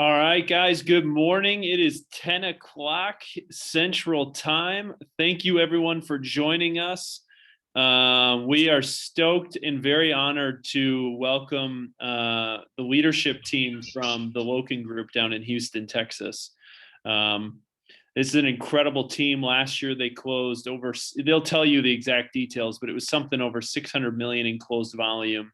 All right, guys, good morning. It is 10 o'clock Central Time. Thank you, everyone, for joining us. We are stoked and very honored to welcome the leadership team from the Loken Group down in Houston, Texas. This is an incredible team. Last year, they closed over, they'll tell you the exact details, but it was something over 600 million in closed volume.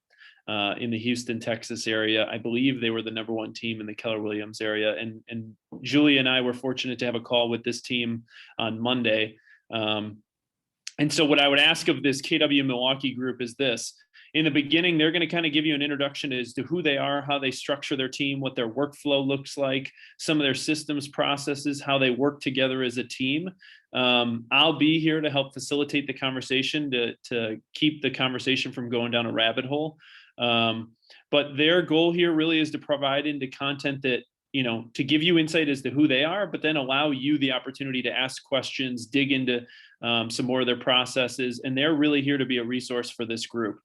In the Houston, Texas area. I believe they were the number one team in the Keller Williams area. And Julie and I were fortunate to have a call with this team on Monday. And so what I would ask of this KW Milwaukee group is this. In the beginning, they're going to kind of give you an introduction as to who they are, how they structure their team, what their workflow looks like, some of their systems, processes, how they work together as a team. I'll be here to help facilitate the conversation, to keep the conversation from going down a rabbit hole. But their goal here really is to provide into content that, to give you insight as to who they are, but then allow you the opportunity to ask questions, dig into some more of their processes. And they're really here to be a resource for this group.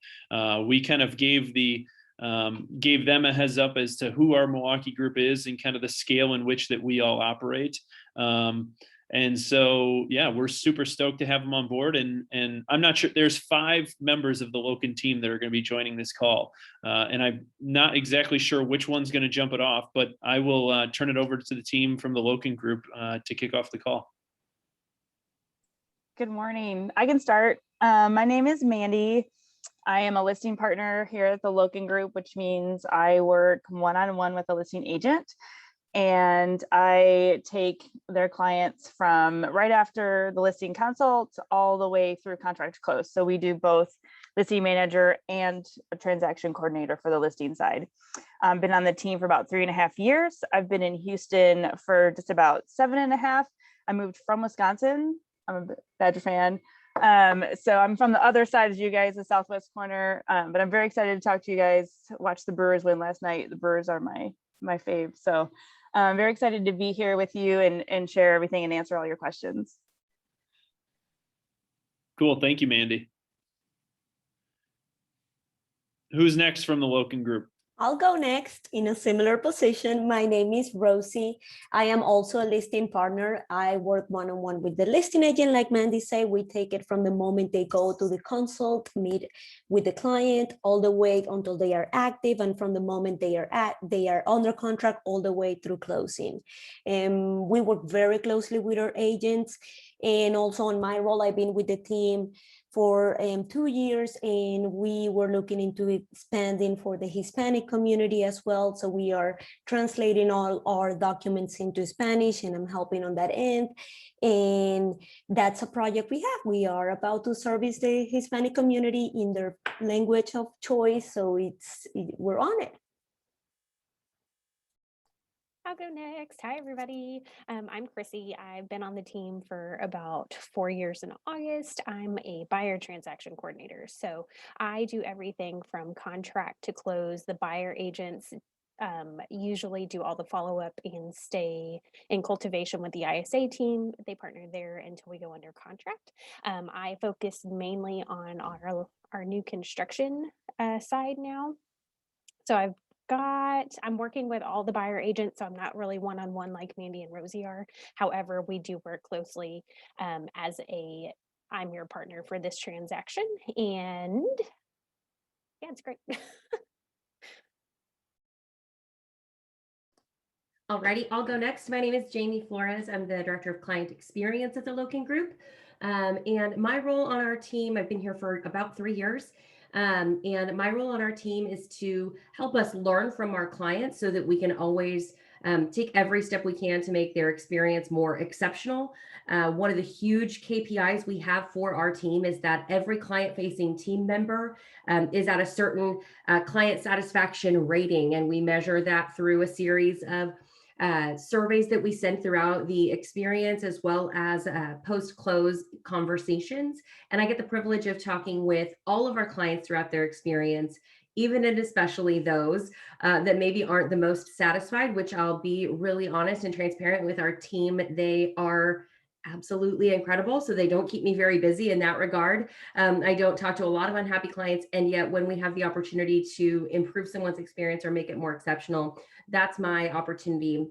We kind of gave them a heads up as to who our Milwaukee group is and kind of the scale in which that we all operate. And so, yeah, we're super stoked to have them on board. And I'm not sure, there's 5 members of the Loken team that are going to be joining this call. And I'm not exactly sure which one's going to jump it off, but I will turn it over to the team from the Loken group to kick off the call. Good morning. I can start. My name is Mandy. I am a listing partner here at the Loken Group, which means I work one-on-one with a listing agent. And I take their clients from right after the listing consult all the way through contract close. So we do both listing manager and a transaction coordinator for the listing side. I've been on the team for about 3.5 years. I've been in Houston for just about 7.5. I moved from Wisconsin. I'm a Badger fan. So I'm from the other side as you guys, the southwest corner. But I'm very excited to talk to you guys. Watched the Brewers win last night. The Brewers are my fave. So I'm very excited to be here with you and share everything and answer all your questions. Cool. Thank you, Mandy. Who's next from the Loken Group? I'll go next in a similar position. My name is Rosie. I am also a listing partner. I work one-on-one with the listing agent. Like Mandy said, we take it from the moment they go to the consult, meet with the client, all the way until they are active, and from the moment they are under contract all the way through closing. We work very closely with our agents. And also on my role, I've been with the team for 2 years, and we were looking into expanding for the Hispanic community as well. So we are translating all our documents into Spanish, and I'm helping on that end. And that's a project we have. We are about to service the Hispanic community in their language of choice. So we're on it. I'll go next. Hi, everybody. I'm Chrissy. I've been on the team for about 4 years in August. I'm a buyer transaction coordinator. So I do everything from contract to close. The buyer agents usually do all the follow-up and stay in cultivation with the ISA team. They partner there until we go under contract. I focus mainly on our new construction side now. So I'm working with all the buyer agents, so I'm not really one-on-one like Mandy and Rosie are. However, we do work closely I'm your partner for this transaction, and yeah, it's great. Alrighty, I'll go next. My name is Jamie Flores. I'm the Director of Client Experience at the Loken Group. And my role on our team, I've been here for about 3 years. And my role on our team is to help us learn from our clients so that we can always take every step we can to make their experience more exceptional. One of the huge KPIs we have for our team is that every client-facing team member is at a certain client satisfaction rating, and we measure that through a series of surveys that we send throughout the experience, as well as post-close conversations. And I get the privilege of talking with all of our clients throughout their experience, even and especially those that maybe aren't the most satisfied, which I'll be really honest and transparent with our team. They are absolutely incredible. So they don't keep me very busy in that regard. I don't talk to a lot of unhappy clients. And yet when we have the opportunity to improve someone's experience or make it more exceptional, that's my opportunity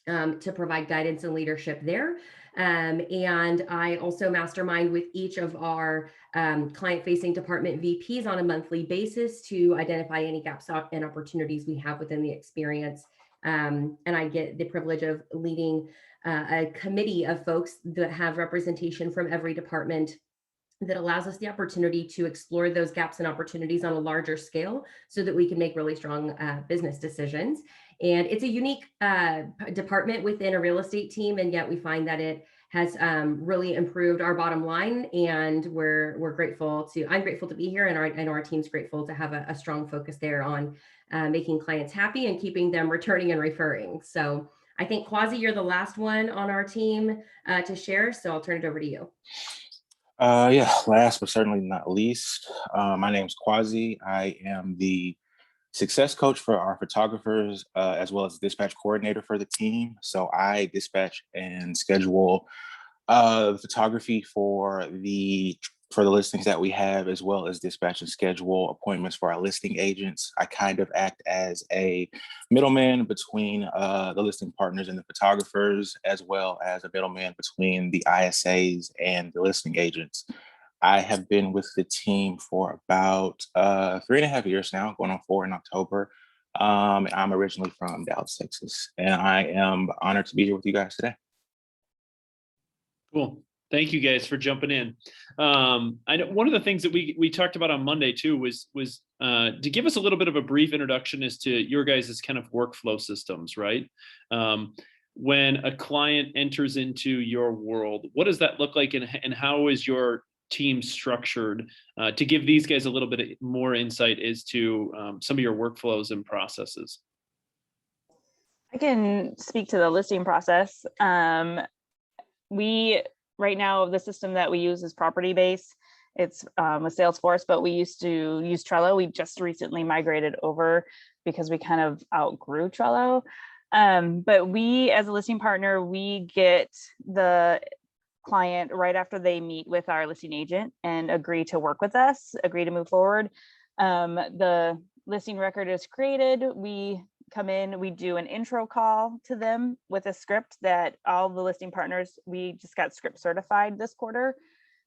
to provide guidance and leadership there. And I also mastermind with each of our client-facing department VPs on a monthly basis to identify any gaps and opportunities we have within the experience. And I get the privilege of leading a committee of folks that have representation from every department that allows us the opportunity to explore those gaps and opportunities on a larger scale so that we can make really strong business decisions. And it's a unique department within a real estate team, and yet we find that it has really improved our bottom line, and we're grateful to, I'm grateful to be here, and our team's grateful to have a strong focus there on making clients happy and keeping them returning and referring. So I think Quasi, you're the last one on our team to share, so I'll turn it over to you. Yeah, last but certainly not least, my name's Quasi. I am the success coach for our photographers, as well as dispatch coordinator for the team. So I dispatch and schedule photography for the listings that we have, as well as dispatch and schedule appointments for our listing agents. I kind of act as a middleman between the listing partners and the photographers, as well as a middleman between the ISAs and the listing agents. I have been with the team for about 3.5 years now, going on 4 in October. I'm originally from Dallas, Texas, and I am honored to be here with you guys today. Cool. Thank you guys for jumping in. I know one of the things that we talked about on Monday too was to give us a little bit of a brief introduction as to your guys' kind of workflow systems, right? When a client enters into your world, what does that look like, and how is your team structured to give these guys a little bit more insight as to some of your workflows and processes? I can speak to the listing process. Right now, the system that we use is property based. It's with Salesforce, but we used to use Trello. We just recently migrated over because we kind of outgrew Trello. But we, as a listing partner, we get the client right after they meet with our listing agent and agree to work with us, agree to move forward. The listing record is created. We come in, we do an intro call to them with a script that all the listing partners, we just got script certified this quarter.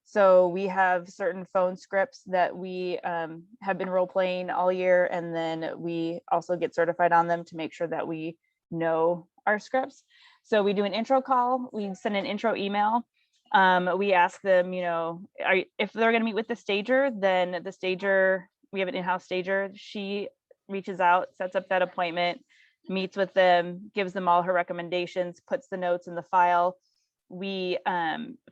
So we have certain phone scripts that we have been role playing all year, and then we also get certified on them to make sure that we know our scripts. So we do an intro call, we send an intro email. We ask them, if they're going to meet with the stager, then the stager, we have an in-house stager. She reaches out, sets up that appointment, meets with them, gives them all her recommendations, puts the notes in the file. We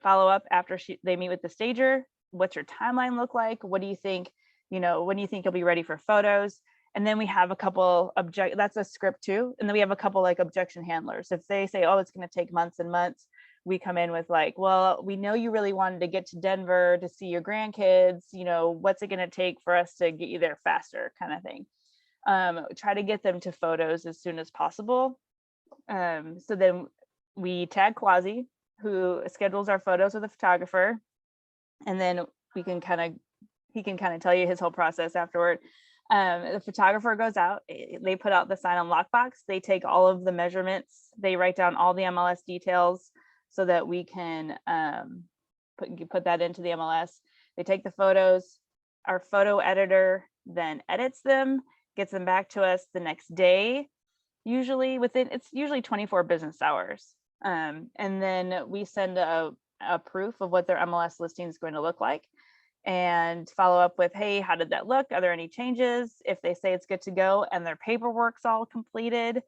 follow up after they meet with the stager. What's your timeline look like? What do you think? When do you think you'll be ready for photos? And then we have a couple that's a script too. And then we have a couple like objection handlers. If they say, oh, it's going to take months and months, we come in with like, well, we know you really wanted to get to Denver to see your grandkids. What's it going to take for us to get you there faster, kind of thing. Try to get them to photos as soon as possible. So then we tag Quasi, who schedules our photos with a photographer, and then he can kind of tell you his whole process afterward. The photographer goes out, they put out the sign on lockbox, they take all of the measurements, they write down all the MLS details so that we can put that into the MLS. They take the photos, our photo editor then edits them, gets them back to us the next day, it's usually 24 business hours. And then we send a proof of what their MLS listing is going to look like and follow up with, hey, how did that look? Are there any changes? If they say it's good to go and their paperwork's all completed,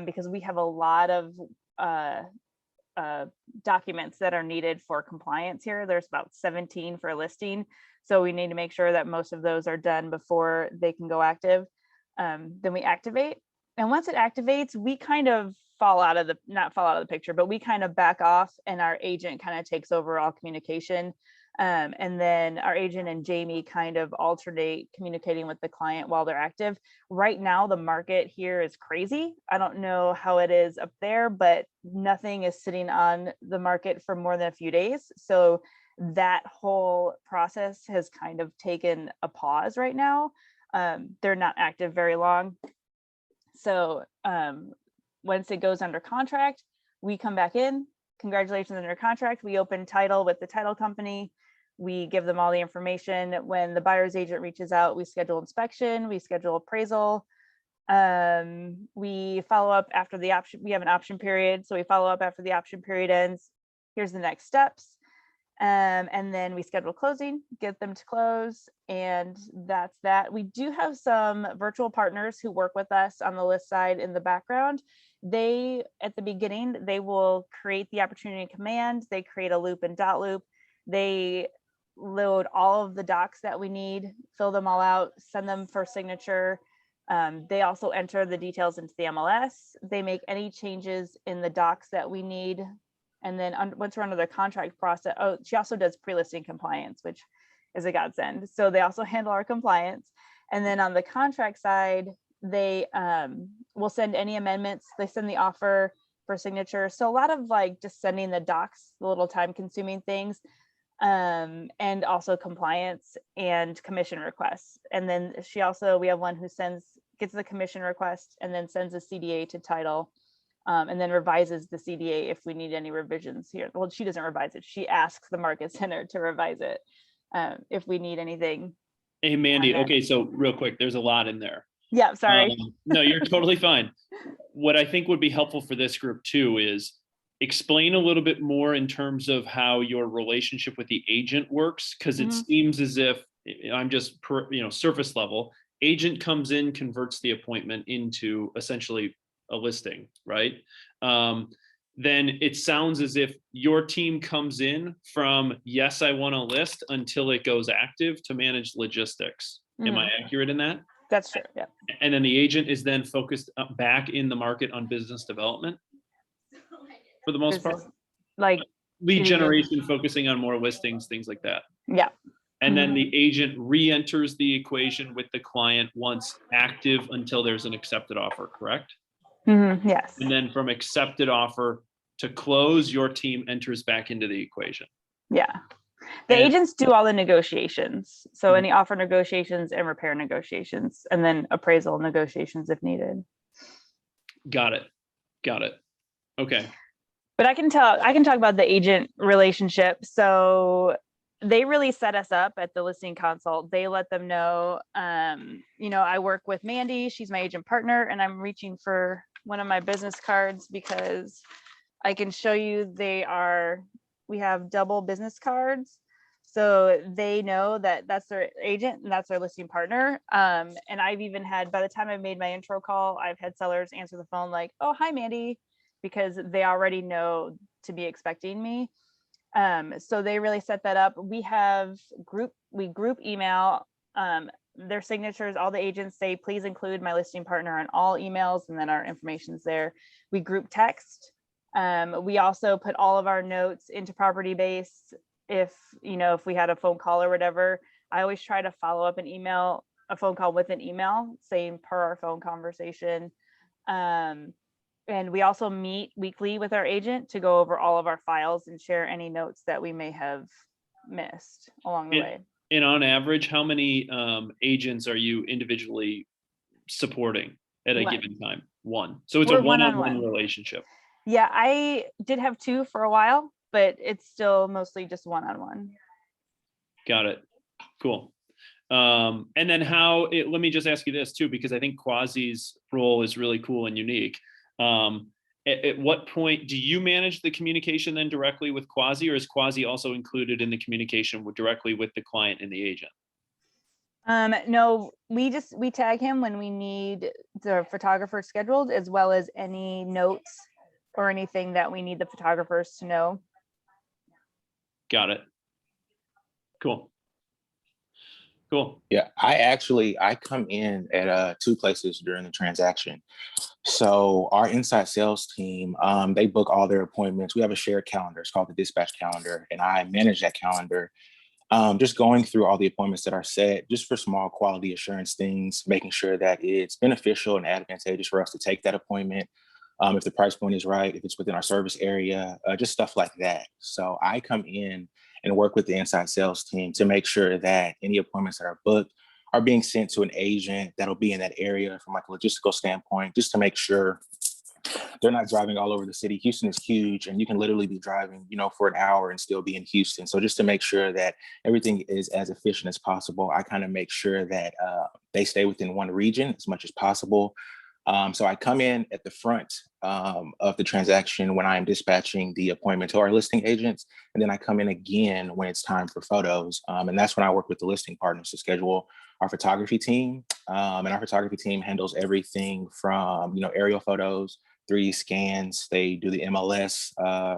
because we have a lot of documents that are needed for compliance here. There's about 17 for a listing. So we need to make sure that most of those are done before they can go active. Then we activate. And once it activates, we kind of not fall out of the picture, but we kind of back off and our agent kind of takes over all communication. And then our agent and Jamie kind of alternate communicating with the client while they're active. Right now, the market here is crazy. I don't know how it is up there, but nothing is sitting on the market for more than a few days. So that whole process has kind of taken a pause right now. They're not active very long. So once it goes under contract, we come back in. Congratulations on your contract. We open title with the title company. We give them all the information. When the buyer's agent reaches out, we schedule inspection, we schedule appraisal. We follow up after the option. We have an option period. So we follow up after the option period ends. Here's the next steps. And then we schedule closing, get them to close, and that's that. We do have some virtual partners who work with us on the list side in the background. They, at the beginning, they will create the opportunity command. They create a loop and dot loop. They load all of the docs that we need, fill them all out, send them for signature. They also enter the details into the MLS. They make any changes in the docs that we need. And then once we're under the contract process, oh, she also does pre-listing compliance, which is a godsend. So they also handle our compliance. And then on the contract side, they will send any amendments. They send the offer for signature. So a lot of like just sending the docs, the little time consuming things. And also compliance and commission requests. And then we have one who gets the commission request and then sends a CDA to title, and then revises the CDA if we need any revisions here. Well, she doesn't revise it. She asks the market center to revise it if we need anything. Hey, Mandy. Okay. So real quick, there's a lot in there. Yeah, sorry. No, you're totally fine. What I think would be helpful for this group too is explain a little bit more in terms of how your relationship with the agent works, because it seems as if I'm just surface level. Agent comes in, converts the appointment into essentially a listing, right? Then it sounds as if your team comes in from yes, I want to list until it goes active to manage logistics. Am I accurate in that? That's true. Yeah. And then the agent is then focused back in the market on business development. For the most part, like lead generation, focusing on more listings, things like that. Yeah. And then the agent re-enters the equation with the client once active until there's an accepted offer, correct? Yes. And then from accepted offer to close, your team enters back into the equation. Yeah. The agents do all the negotiations. So any offer negotiations and repair negotiations, and then appraisal negotiations if needed. Got it. Okay. But I can talk about the agent relationship. So they really set us up at the listing consult. They let them know, I work with Mandy, she's my agent partner, and I'm reaching for one of my business cards because I can show you we have double business cards. So they know that that's their agent and that's their listing partner. And I've even had, by the time I've made my intro call, I've had sellers answer the phone like, oh, hi, Mandy, because they already know to be expecting me. So they really set that up. We group email their signatures. All the agents say, please include my listing partner on all emails, and then our information's there. We group text. We also put all of our notes into Property Base. If we had a phone call or whatever, I always try to follow up a phone call with an email saying per our phone conversation. And we also meet weekly with our agent to go over all of our files and share any notes that we may have missed along the way. And on average, how many agents are you individually supporting at a given time? One. So it's a one-on-one relationship. Yeah, I did have two for a while, but it's still mostly just one-on-one. Got it. Cool. And then let me just ask you this too, because I think Quasi's role is really cool and unique. At what point do you manage the communication then directly with Quasi, or is Quasi also included in the communication directly with the client and the agent? No, we tag him when we need the photographer scheduled, as well as any notes or anything that we need the photographers to know. Got it. Cool. Yeah, I come in at two places during the transaction. So our inside sales team, they book all their appointments. We have a shared calendar. It's called the dispatch calendar, and I manage that calendar. Just going through all the appointments that are set, just for small quality assurance things, making sure that it's beneficial and advantageous for us to take that appointment. If the price point is right, if it's within our service area, just stuff like that. So I come in and work with the inside sales team to make sure that any appointments that are booked are being sent to an agent that'll be in that area from like a logistical standpoint, just to make sure they're not driving all over the city. Houston is huge, and you can literally be driving, for an hour and still be in Houston. So just to make sure that everything is as efficient as possible, I kind of make sure that they stay within one region as much as possible. So I come in at the front of the transaction when I am dispatching the appointment to our listing agents, and then I come in again when it's time for photos. And that's when I work with the listing partners to schedule our photography team. And our photography team handles everything from, aerial photos, 3D scans. They do the MLS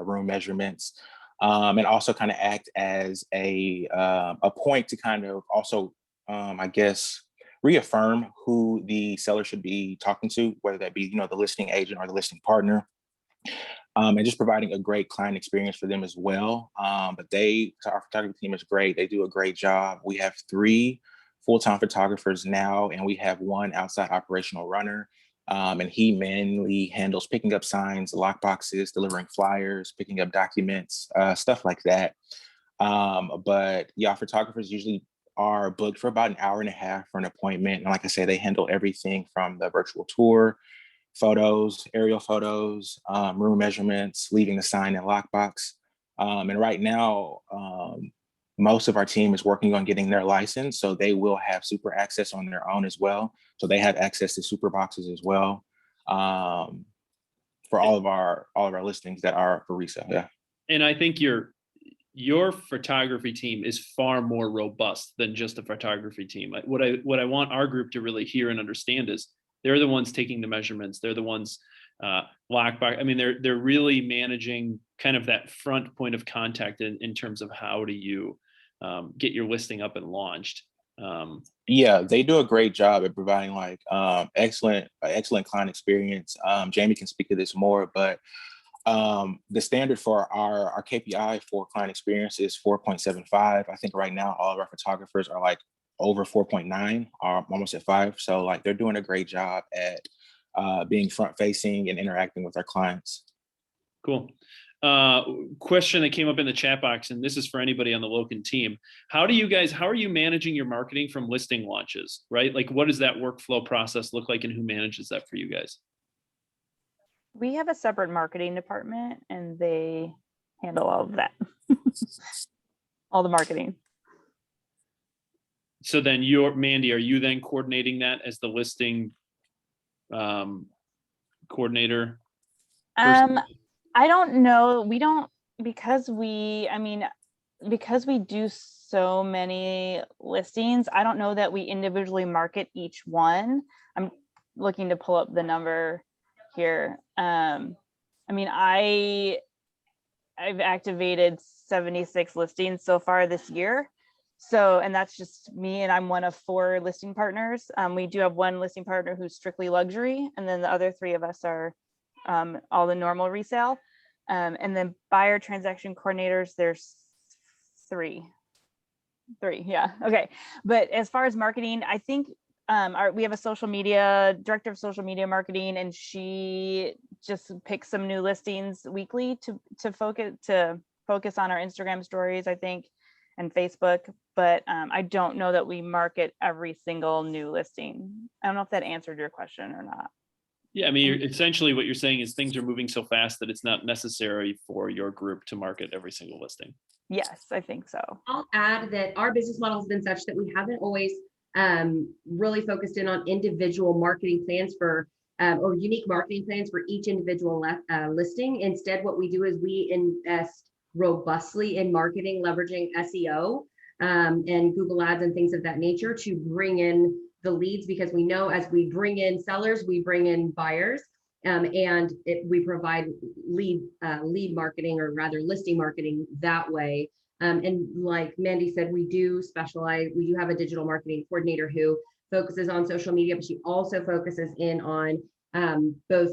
room measurements, and also kind of act as a point to kind of also, I guess, reaffirm who the seller should be talking to, whether that be, the listing agent or the listing partner, and just providing a great client experience for them as well. But our photography team is great. They do a great job. We have 3 full-time photographers now, and we have 1 outside operational runner. And he mainly handles picking up signs, lock boxes, delivering flyers, picking up documents, stuff like that. But yeah, photographers usually are booked for about an hour and a half for an appointment. And like I said, they handle everything from the virtual tour, photos, aerial photos, room measurements, leaving the sign and lockbox. And right now, most of our team is working on getting their license, so they will have super access on their own as well. So they have access to super boxes as well, for all of our listings that are for resale. Yeah. And I think your photography team is far more robust than just a photography team. What I want our group to really hear and understand is they're the ones taking the measurements. They're the ones lockbox. I mean, they're really managing kind of that front point of contact in terms of how do you get your listing up and launched. Yeah, they do a great job at providing like excellent client experience. Jamie can speak to this more, but the standard for our KPI for client experience is 4.75. I think right now all of our photographers are like over 4.9, or almost at 5. So like they're doing a great job at being front facing and interacting with our clients. Cool. Question that came up in the chat box, and this is for anybody on the Loken team. How are you managing your marketing from listing launches, right? Like, what does that workflow process look like, and who manages that for you guys? We have a separate marketing department, and they handle all of that, all the marketing. So then Mandy, are you then coordinating that as the listing coordinator? I don't know. We don't, because we do so many listings, I don't know that we individually market each one. I'm looking to pull up the number here. I've activated 76 listings so far this year. So, and that's just me, and I'm one of 4 listing partners. We do have 1 listing partner who's strictly luxury, and then the other 3 of us are all the normal resale. And then buyer transaction coordinators, there's 3. Yeah. Okay. But as far as marketing, I think we have a director of social media marketing, and she just picks some new listings weekly to focus on our Instagram stories, I think, and Facebook. But I don't know that we market every single new listing. I don't know if that answered your question or not. Yeah, I mean, essentially what you're saying is things are moving so fast that it's not necessary for your group to market every single listing. Yes, I think so. I'll add that our business model has been such that we haven't always really focused in on individual marketing plans or unique marketing plans for each individual listing. Instead, what we do is we invest robustly in marketing, leveraging SEO and Google Ads and things of that nature to bring in the leads, because we know as we bring in sellers, we bring in buyers, and we provide lead marketing, or rather listing marketing that way. And like Mandy said, we do have a digital marketing coordinator who focuses on social media, but she also focuses in on both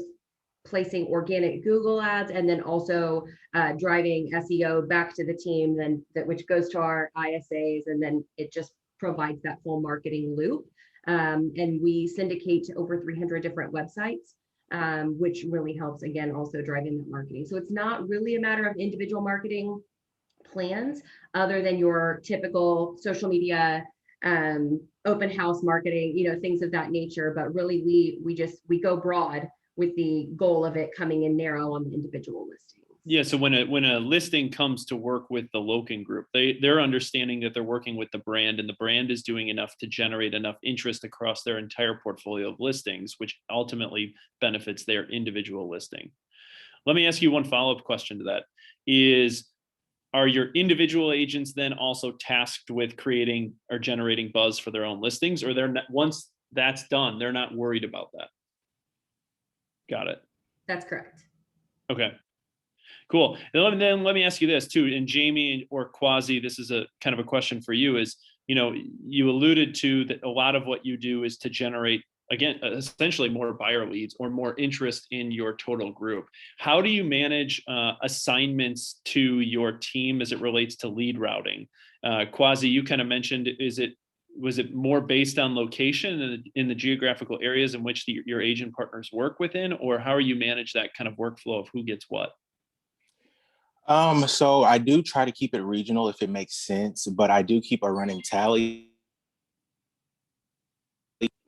placing organic Google ads, and then also driving SEO back to the team, then which goes to our ISAs, and then it just provides that full marketing loop. And we syndicate to over 300 different websites, which really helps, again, also driving that marketing. So it's not really a matter of individual marketing plans other than your typical social media, open house marketing, things of that nature. But really, we go broad with the goal of it coming in narrow on the individual listings. Yeah. So when a listing comes to work with the Loken Group, they're understanding that they're working with the brand, and the brand is doing enough to generate enough interest across their entire portfolio of listings, which ultimately benefits their individual listing. Let me ask you one follow-up question to that. Are your individual agents then also tasked with creating or generating buzz for their own listings, or they're not, once that's done, they're not worried about that? Got it. That's correct. Okay. Cool. And then let me ask you this too, and Jamie or Quasi, this is a kind of a question for you, is, you alluded to that a lot of what you do is to generate, again, essentially more buyer leads or more interest in your total group. How do you manage assignments to your team as it relates to lead routing? Quasi, you kind of mentioned, was it more based on location in the geographical areas in which your agent partners work within, or how are you manage that kind of workflow of who gets what? So I do try to keep it regional if it makes sense, but I do keep a running tally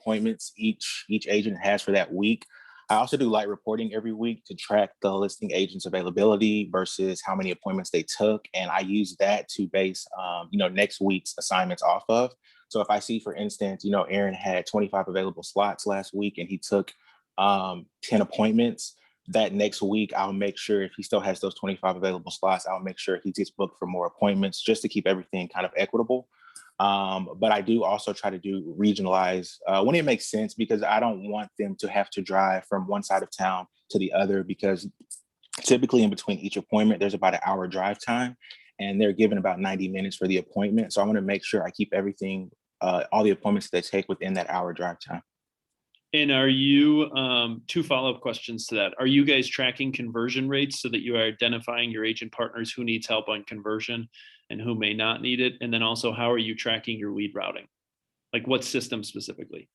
appointments each agent has for that week. I also do light reporting every week to track the listing agent's availability versus how many appointments they took, and I use that to base next week's assignments off of. So if I see, for instance, Aaron had 25 available slots last week and he took 10 appointments, that next week I'll make sure, if he still has those 25 available slots, I'll make sure he gets booked for more appointments, just to keep everything kind of equitable. But I do also try to do regionalize when it makes sense, because I don't want them to have to drive from one side of town to the other, because typically in between each appointment, there's about an hour drive time, and they're given about 90 minutes for the appointment. So I want to make sure I keep everything, all the appointments that they take within that hour drive time. And are you, two follow-up questions to that. Are you guys tracking conversion rates so that you are identifying your agent partners who needs help on conversion and who may not need it? And then also, how are you tracking your lead routing? Like what system specifically?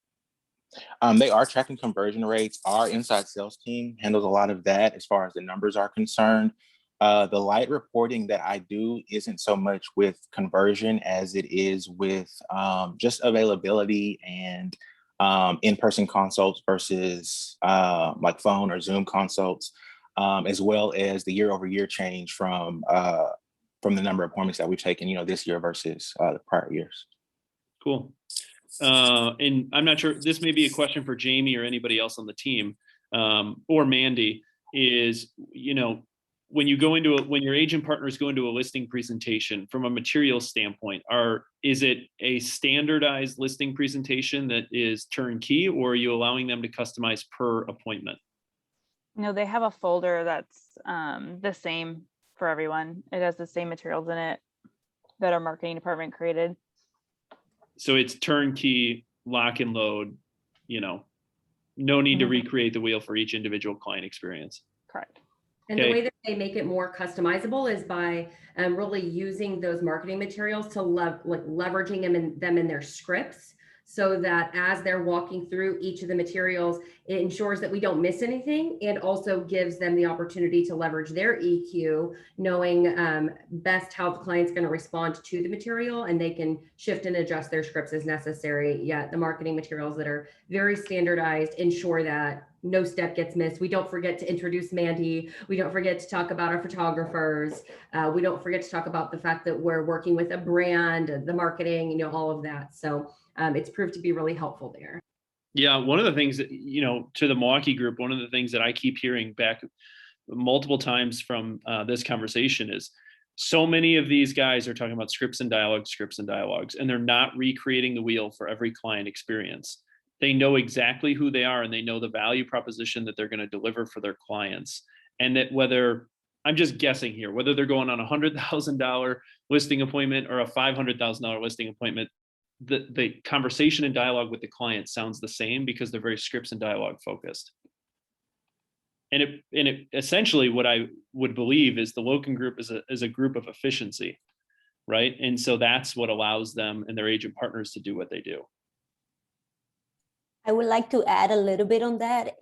They are tracking conversion rates. Our inside sales team handles a lot of that as far as the numbers are concerned. The light reporting that I do isn't so much with conversion as it is with just availability and in-person consults versus like phone or Zoom consults, as well as the year-over-year change from the number of appointments that we've taken, this year versus the prior years. Cool. And I'm not sure, this may be a question for Jamie or anybody else on the team, or Mandy, is, when your agent partners go into a listing presentation from a material standpoint, is it a standardized listing presentation that is turnkey, or are you allowing them to customize per appointment? No, they have a folder that's the same for everyone. It has the same materials in it that our marketing department created. So it's turnkey, lock and load, no need to recreate the wheel for each individual client experience. Correct. And the way that they make it more customizable is by really using those marketing materials to leveraging them in their scripts, so that as they're walking through each of the materials, it ensures that we don't miss anything, and also gives them the opportunity to leverage their EQ, knowing best how the client's going to respond to the material, and they can shift and adjust their scripts as necessary. Yet the marketing materials that are very standardized ensure that no step gets missed. We don't forget to introduce Mandy. We don't forget to talk about our photographers. We don't forget to talk about the fact that we're working with a brand, the marketing, all of that. So it's proved to be really helpful there. Yeah, one of the things that, to the Milwaukee group, one of the things that I keep hearing back multiple times from this conversation is, so many of these guys are talking about scripts and dialogues, and they're not recreating the wheel for every client experience. They know exactly who they are, and they know the value proposition that they're going to deliver for their clients. And that whether, I'm just guessing here, whether they're going on a $100,000 listing appointment or a $500,000 listing appointment, the conversation and dialogue with the client sounds the same, because they're very scripts and dialogue focused. it essentially, what I would believe is the Loken Group is a group of efficiency, right? And so that's what allows them and their agent partners to do what they do. I would like to add a little bit on that.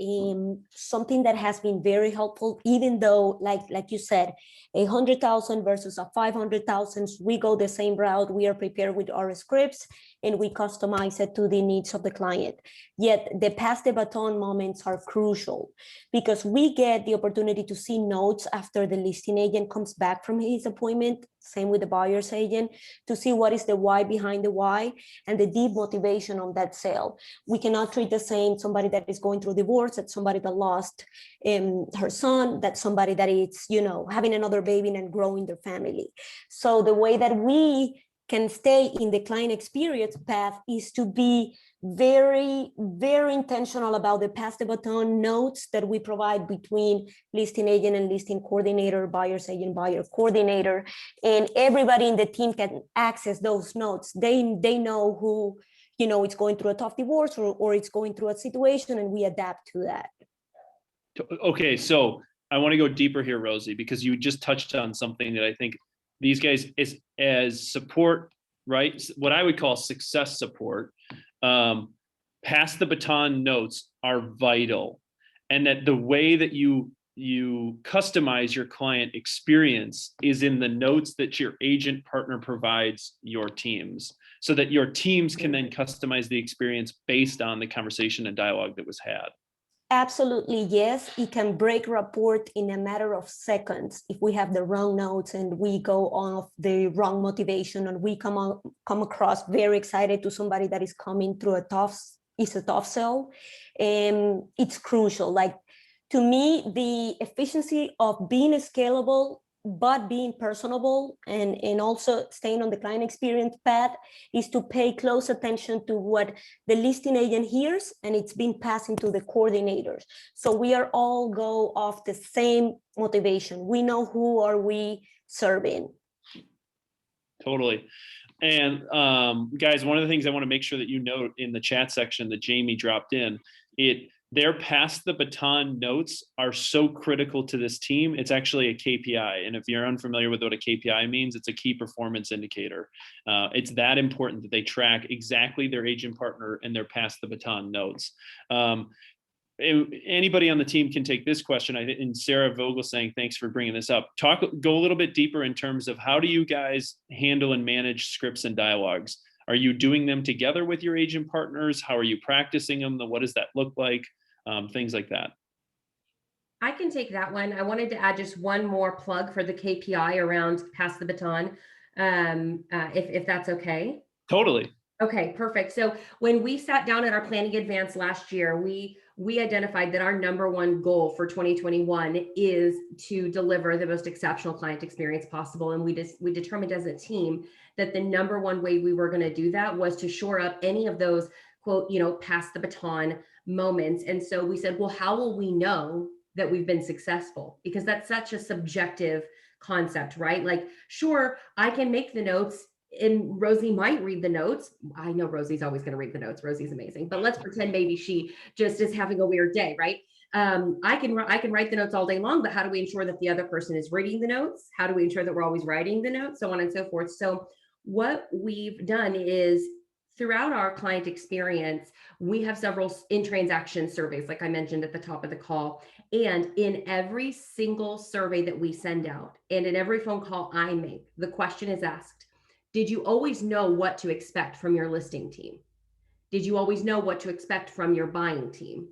Something that has been very helpful, even though, like you said, 100,000 versus a 500,000, we go the same route. We are prepared with our scripts and we customize it to the needs of the client. Yet the pass the baton moments are crucial because we get the opportunity to see notes after the listing agent comes back from his appointment. Same with the buyer's agent, to see what is the why behind the why and the deep motivation on that sale. We cannot treat the same somebody that is going through divorce as somebody that lost her son, that's somebody that is, having another baby and growing their family. So the way that we can stay in the client experience path is to be very, very intentional about the pass the baton notes that we provide between listing agent and listing coordinator, buyer's agent, buyer coordinator, and everybody in the team can access those notes. They know who, it's going through a tough divorce or it's going through a situation, and we adapt to that. Okay, so I want to go deeper here, Rosie, because you just touched on something that I think these guys is as support, right? What I would call success support. Pass the baton notes are vital, and that the way that you customize your client experience is in the notes that your agent partner provides your teams, so that your teams can then customize the experience based on the conversation and dialogue that was had. Absolutely, yes. It can break rapport in a matter of seconds if we have the wrong notes and we go off the wrong motivation, and we come across very excited to somebody that is coming through a tough sell. It's crucial. Like, to me, the efficiency of being scalable but being personable and also staying on the client experience path is to pay close attention to what the listing agent hears, and it's been passing to the coordinators. So we are all go off the same motivation. We know who are we serving. Totally. And guys, one of the things I want to make sure that you note in the chat section that Jamie dropped in, their pass the baton notes are so critical to this team. It's actually a KPI. And if you're unfamiliar with what a KPI means, it's a key performance indicator. It's that important that they track exactly their agent partner and their pass the baton notes. Anybody on the team can take this question. And Sarah Vogel saying, thanks for bringing this up. Go a little bit deeper in terms of how do you guys handle and manage scripts and dialogues? Are you doing them together with your agent partners? How are you practicing them? What does that look like? Things like that. I can take that one. I wanted to add just one more plug for the KPI around pass the baton, if that's okay. Totally. Okay, perfect. So when we sat down at our planning advance last year, we identified that our number one goal for 2021 is to deliver the most exceptional client experience possible. And we determined as a team that the number one way we were going to do that was to shore up any of those, quote, pass the baton moments. And so we said, well, how will we know that we've been successful? Because that's such a subjective concept, right? Like, sure, I can make the notes and Rosie might read the notes. I know Rosie's always going to read the notes. Rosie's amazing, but let's pretend maybe she just is having a weird day, right? I can write the notes all day long, but how do we ensure that the other person is reading the notes? How do we ensure that we're always writing the notes? So on and so forth. So what we've done is, throughout our client experience, we have several in-transaction surveys, like I mentioned at the top of the call. And in every single survey that we send out, and in every phone call I make, the question is asked, did you always know what to expect from your listing team? Did you always know what to expect from your buying team?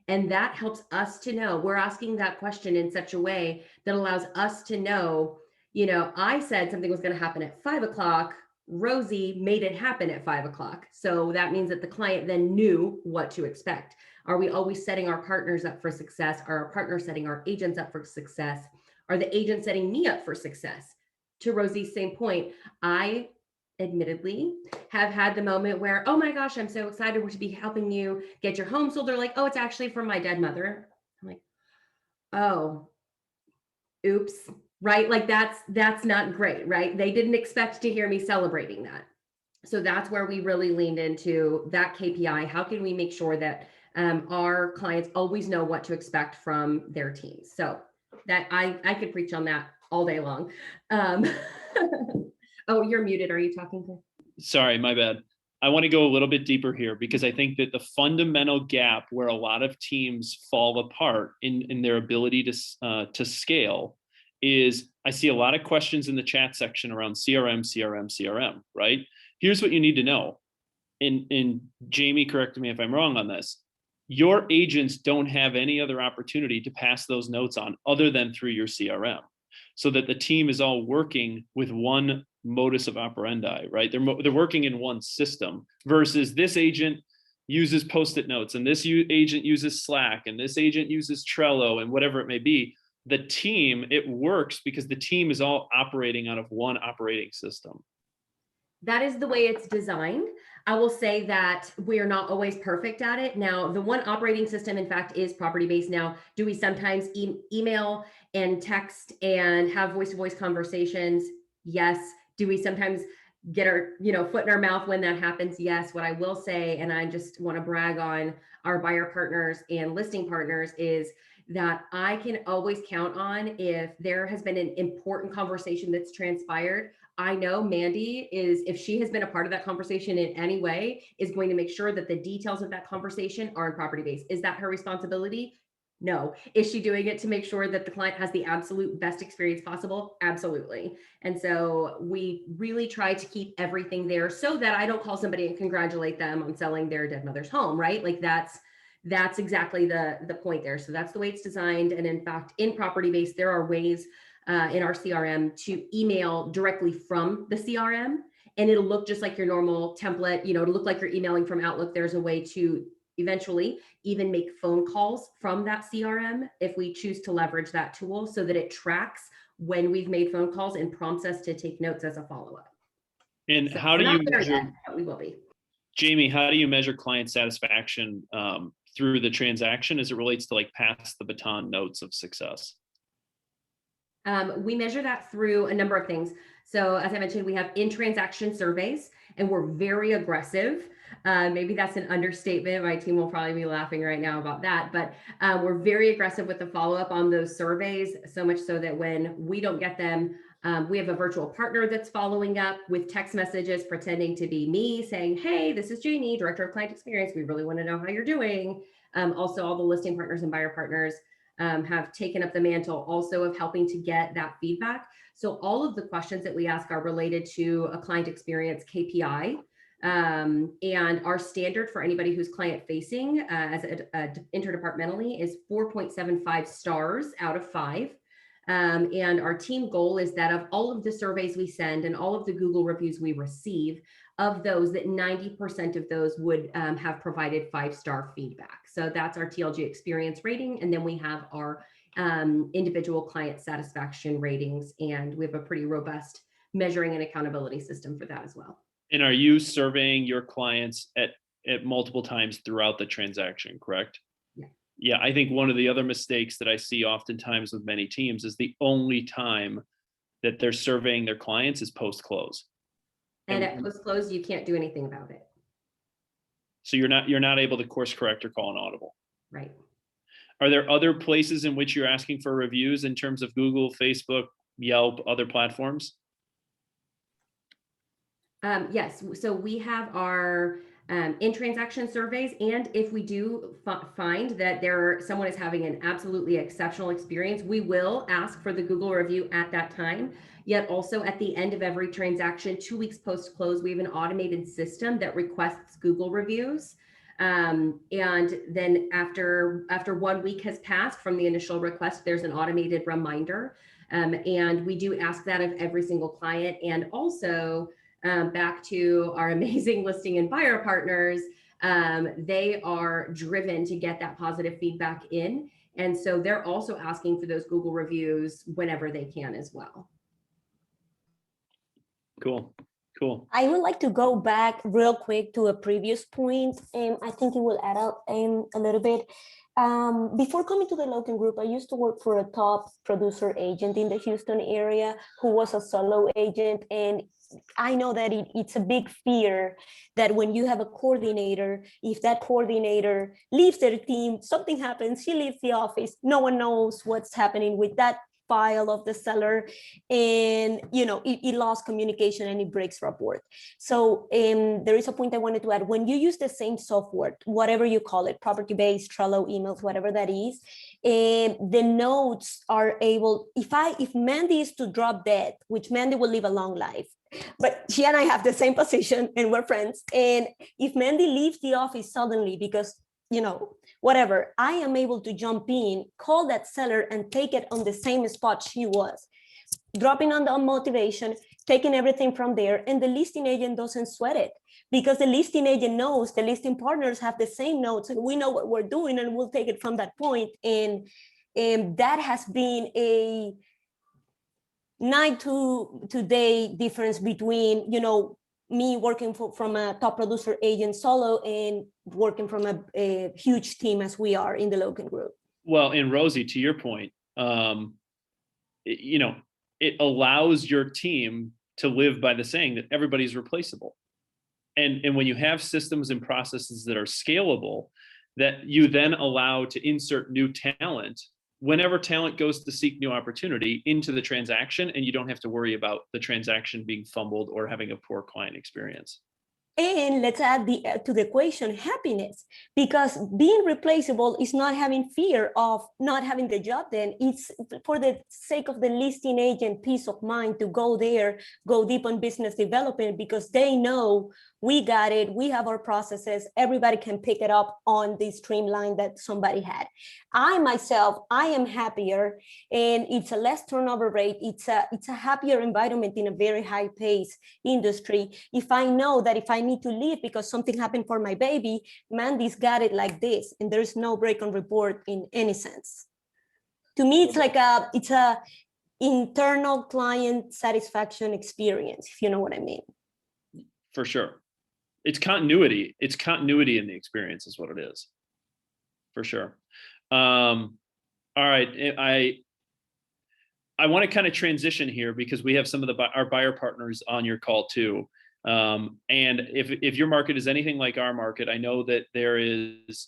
And that helps us to know. We're asking that question in such a way that allows us to know, I said something was going to happen at 5 o'clock. Rosie made it happen at 5 o'clock. So that means that the client then knew what to expect. Are we always setting our partners up for success? Are our partners setting our agents up for success? Are the agents setting me up for success? To Rosie's same point, I admittedly have had the moment where, oh my gosh, I'm so excited to be helping you get your home sold. They're like, oh, it's actually from my dead mother. I'm like, oh, oops. Right? Like that's not great, right? They didn't expect to hear me celebrating that. So that's where we really leaned into that KPI. How can we make sure that our clients always know what to expect from their teams. So that I could preach on that all day long. Oh, you're muted. Are you talking to? Sorry, my bad. I want to go a little bit deeper here because I think that the fundamental gap where a lot of teams fall apart in their ability to scale is I see a lot of questions in the chat section around CRM, right? Here's what you need to know. And Jamie, correct me if I'm wrong on this. Your agents don't have any other opportunity to pass those notes on other than through your CRM, so that the team is all working with one modus of operandi, right? They're working in one system versus this agent uses Post-it notes and this agent uses Slack and this agent uses Trello and whatever it may be. The team, it works because the team is all operating out of one operating system. That is the way it's designed. I will say that we're not always perfect at it. Now, the one operating system, in fact, is property-based. Now, do we sometimes email and text and have voice-to-voice conversations? Yes. Do we sometimes get our foot in our mouth when that happens? Yes. What I will say, and I just want to brag on our buyer partners and listing partners, is that I can always count on if there has been an important conversation that's transpired. I know Mandy is, if she has been a part of that conversation in any way, is going to make sure that the details of that conversation are in property base. Is that her responsibility? No. Is she doing it to make sure that the client has the absolute best experience possible? Absolutely. And so we really try to keep everything there so that I don't call somebody and congratulate them on selling their dead mother's home, right? Like that's exactly the point there. So that's the way it's designed. And in fact, in property base, there are ways in our CRM to email directly from the CRM, and it'll look just like your normal template. It'll look like you're emailing from Outlook. There's a way to eventually even make phone calls from that CRM if we choose to leverage that tool, so that it tracks when we've made phone calls and prompts us to take notes as a follow-up. And So how do you measure, yet, but we will be. Jamie, how do you measure client satisfaction through the transaction as it relates to like pass-the-baton notes of success? We measure that through a number of things. So as I mentioned, we have in-transaction surveys, and we're very aggressive. Maybe that's an understatement. My team will probably be laughing right now about that, but we're very aggressive with the follow-up on those surveys, so much so that when we don't get them, we have a virtual partner that's following up with text messages pretending to be me saying, hey, this is Jamie, Director of Client Experience. We really want to know how you're doing. Also, all the listing partners and buyer partners have taken up the mantle also of helping to get that feedback. So all of the questions that we ask are related to a client experience KPI. And our standard for anybody who's client facing as interdepartmentally is 4.75 stars out of 5. And our team goal is that of all of the surveys we send and all of the Google reviews we receive, of those, that 90% of those would have provided 5-star feedback. So that's our TLG experience rating. And then we have our individual client satisfaction ratings, and we have a pretty robust measuring and accountability system for that as well. And are you surveying your clients at multiple times throughout the transaction, correct? Yeah. Yeah, I think one of the other mistakes that I see oftentimes with many teams is the only time that they're surveying their clients is post-close. And at post-close, you can't do anything about it. So you're not able to course correct or call an audible. Right. Are there other places in which you're asking for reviews in terms of Google, Facebook, Yelp, other platforms? Yes. So we have our in-transaction surveys, and if we do find that someone is having an absolutely exceptional experience, we will ask for the Google review at that time. Yet also at the end of every transaction, 2 weeks post-close, we have an automated system that requests Google reviews. And then after 1 week has passed from the initial request, there's an automated reminder. And we do ask that of every single client. And also back to our amazing listing and buyer partners, they are driven to get that positive feedback in. And so they're also asking for those Google reviews whenever they can as well. Cool. I would like to go back real quick to a previous point, and I think it will add up a little bit. Before coming to the Loken Group, I used to work for a top producer agent in the Houston area who was a solo agent, and I know that it's a big fear that when you have a coordinator, if that coordinator leaves their team, something happens, she leaves the office, no one knows what's happening with that file of the seller, and it lost communication and it breaks rapport. So there is a point I wanted to add. When you use the same software, whatever you call it, property-based, Trello, emails, whatever that is, the notes are able, if Mandy is to drop dead, which Mandy will live a long life, but she and I have the same position and we're friends, and if Mandy leaves the office suddenly because whatever, I am able to jump in, call that seller and take it on the same spot she was, dropping on the motivation, taking everything from there, and the listing agent doesn't sweat it because the listing agent knows the listing partners have the same notes and we know what we're doing and we'll take it from that point. And that has been a night to day difference between me working from a top producer agent solo and working from a huge team as we are in the Loken Group. Well, and Rosie, to your point, it allows your team to live by the saying that everybody's replaceable. And when you have systems and processes that are scalable, that you then allow to insert new talent whenever talent goes to seek new opportunity into the transaction, and you don't have to worry about the transaction being fumbled or having a poor client experience. And let's add to the equation happiness, because being replaceable is not having fear of not having the job. Then it's for the sake of the listing agent peace of mind to go there, go deep on business development, because they know we got it, we have our processes, everybody can pick it up on the streamline that somebody had. I myself, I am happier, and it's a less turnover rate. It's a happier environment in a very high pace industry. If I know that if I need to leave because something happened for my baby, Mandy's got it like this, and there's no break on report in any sense. To me, it's like it's a internal client satisfaction experience, if you know what I mean. For sure. It's continuity. It's continuity in the experience is what it is. For sure. All right. I want to kind of transition here because we have some of our buyer partners on your call too. And if your market is anything like our market, I know that there is,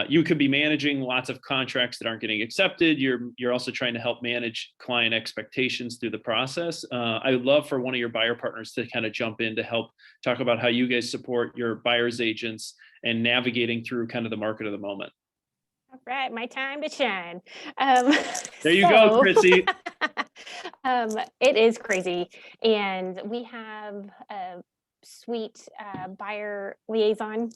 you could be managing lots of contracts that aren't getting accepted. You're also trying to help manage client expectations through the process. I would love for one of your buyer partners to kind of jump in to help talk about how you guys support your buyers agents and navigating through kind of the market of the moment. All right, my time to shine. There you go, Chrissy. It is crazy. And we have a sweet buyer liaison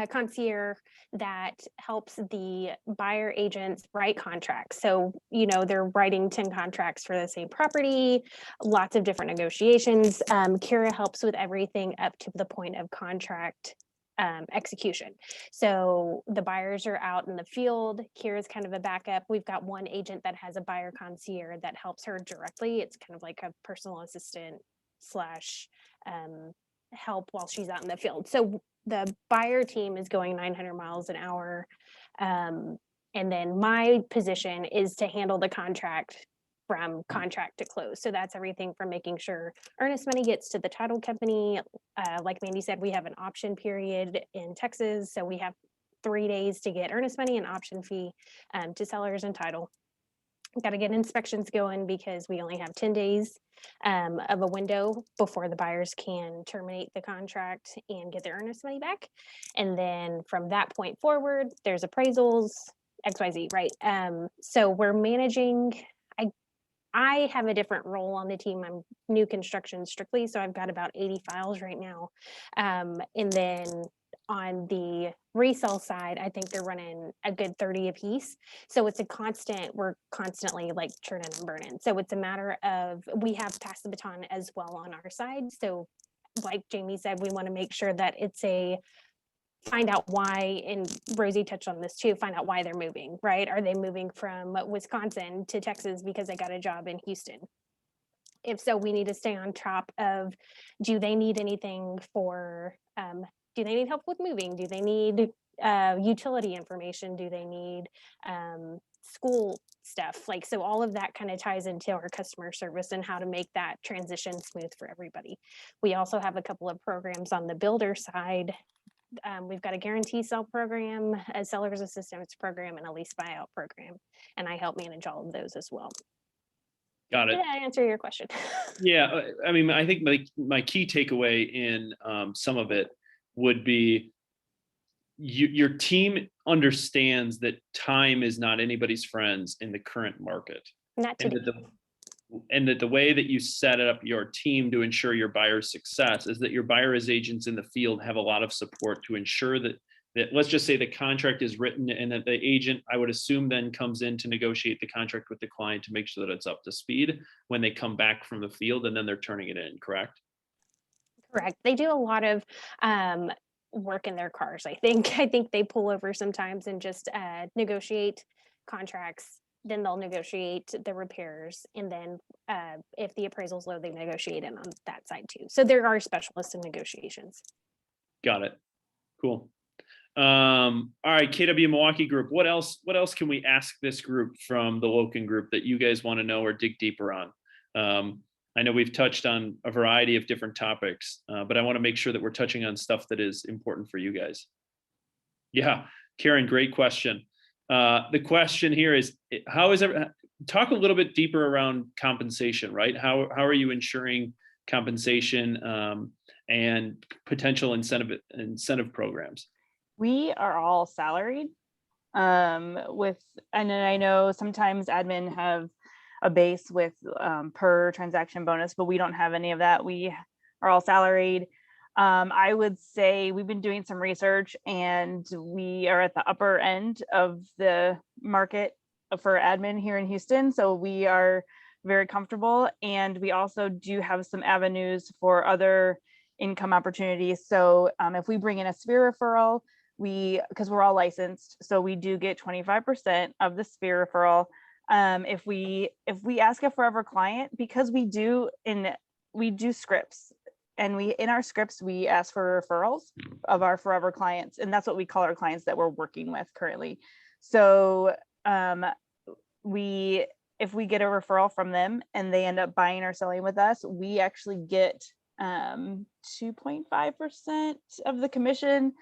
concierge that helps the buyer agents write contracts. So, they're writing 10 contracts for the same property, lots of different negotiations. Kira helps with everything up to the point of contract execution. So the buyers are out in the field. Kira's kind of a backup. We've got one agent that has a buyer concierge that helps her directly. It's kind of like a personal assistant / help while she's out in the field. So the buyer team is going 900 miles an hour. And then my position is to handle the contract from contract to close. So that's everything from making sure earnest money gets to the title company. Like Mandy said, we have an option period in Texas. So we have 3 days to get earnest money and option fee to sellers and title. Got to get inspections going because we only have 10 days of a window before the buyers can terminate the contract and get their earnest money back. And then from that point forward, there's appraisals, XYZ, right? So we're managing. I have a different role on the team. I'm new construction strictly, so I've got about 80 files right now. And then on the resale side, I think they're running a good 30 a piece. So it's we're constantly like churning and burning. So it's a matter of, we have Pass-the-Baton as well on our side. So like Jamie said, we want to make sure that it's find out why, and Rosie touched on this too, find out why they're moving, right? Are they moving from Wisconsin to Texas because they got a job in Houston? If so, we need to stay on top of, do they need anything for, do they need help with moving? Do they need utility information? Do they need school stuff. Like, so all of that kind of ties into our customer service and how to make that transition smooth for everybody. We also have a couple of programs on the builder side. We've got a guarantee sell program, a seller's assistance program, and a lease buyout program. And I help manage all of those as well. Got it. Did I answer your question? Yeah, I mean, I think my key takeaway in some of it would be your team understands that time is not anybody's friends in the current market. Not And today. that the way that you set up your team to ensure your buyer's success is that your buyer's agents in the field have a lot of support to ensure that let's just say the contract is written, and that the agent, I would assume, then comes in to negotiate the contract with the client to make sure that it's up to speed when they come back from the field, and then they're turning it in, correct? Correct. They do a lot of work in their cars. I think they pull over sometimes and just negotiate contracts. Then they'll negotiate the repairs, and then if the appraisal's low, they negotiate in on that side too. So there are specialists in negotiations. Got it. Cool. All right, KW Milwaukee Group. What else can we ask this group from the Loken Group that you guys want to know or dig deeper on? I know we've touched on a variety of different topics, but I want to make sure that we're touching on stuff that is important for you guys. Yeah, Karen, great question. The question here is, talk a little bit deeper around compensation, right? How are you ensuring compensation and potential incentive programs? We are all salaried and then I know sometimes admin have a base with per transaction bonus, but we don't have any of that. We are all salaried. I would say we've been doing some research, and we are at the upper end of the market for admin here in Houston. So we are very comfortable, and we also do have some avenues for other income opportunities. So if we bring in a Sphere referral, because we're all licensed, so we do get 25% of the Sphere referral. If we ask a forever client, because we do scripts, and in our scripts we ask for referrals of our forever clients, and that's what we call our clients that we're working with currently. So if we get a referral from them and they end up buying or selling with us, we actually get 2.5% of the commission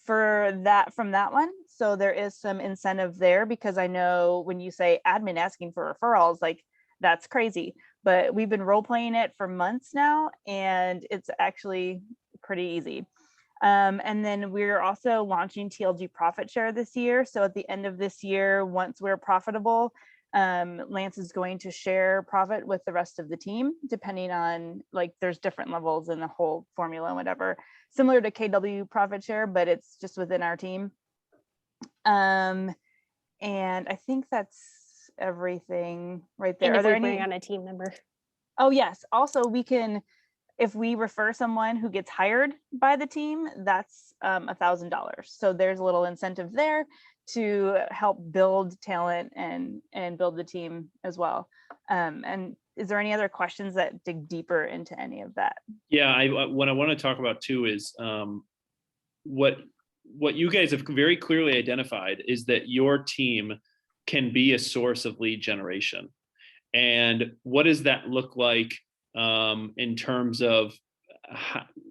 from that one. So there is some incentive there, because I know when you say admin asking for referrals, like, that's crazy, but we've been role playing it for months now, and it's actually pretty easy. And then we're also launching TLG profit share this year. So at the end of this year, once we're profitable, Lance is going to share profit with the rest of the team, depending on, like, there's different levels in the whole formula and whatever, similar to KW profit share, but it's just within our team. And I think that's everything right there. And Are if there we bring any on a team member? Oh yes, also we can, if we refer someone who gets hired by the team, that's $1,000. So there's a little incentive there to help build talent and build the team as well. And is there any other questions that dig deeper into any of that? Yeah, what I want to talk about too is what you guys have very clearly identified is that your team can be a source of lead generation. And what does that look like in terms of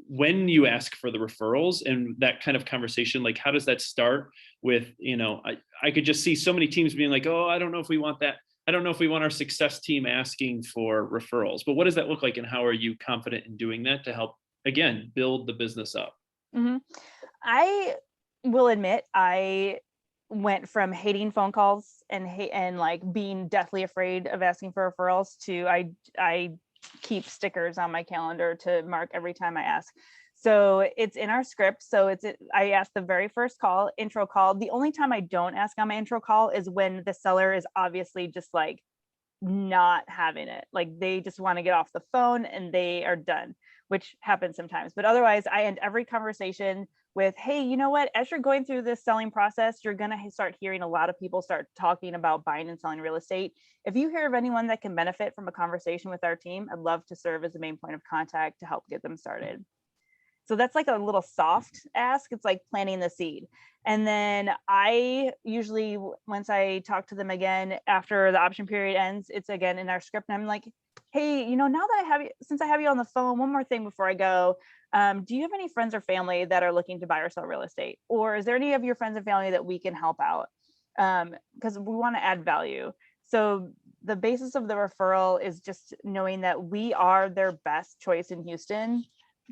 when you ask for the referrals and that kind of conversation? Like, how does that start with, I could just see so many teams being like, oh, I don't know if we want that. I don't know if we want our success team asking for referrals, but what does that look like, and how are you confident in doing that to help, again, build the business up? Mm-hmm. I will admit, I went from hating phone calls and like being deathly afraid of asking for referrals to I keep stickers on my calendar to mark every time I ask. So it's in our script. So I ask the very first call, intro call. The only time I don't ask on my intro call is when the seller is obviously just like not having it. Like, they just want to get off the phone and they are done, which happens sometimes. But otherwise, I end every conversation with, hey, you know what, as you're going through this selling process, you're going to start hearing a lot of people start talking about buying and selling real estate. If you hear of anyone that can benefit from a conversation with our team, I'd love to serve as the main point of contact to help get them started. So that's like a little soft ask. It's like planting the seed. And then I usually, once I talk to them again after the option period ends, it's again in our script. And I'm like, hey, now that I have you, since I have you on the phone, one more thing before I go. Do you have any friends or family that are looking to buy or sell real estate? Or is there any of your friends and family that we can help out? Because we want to add value. So the basis of the referral is just knowing that we are their best choice in Houston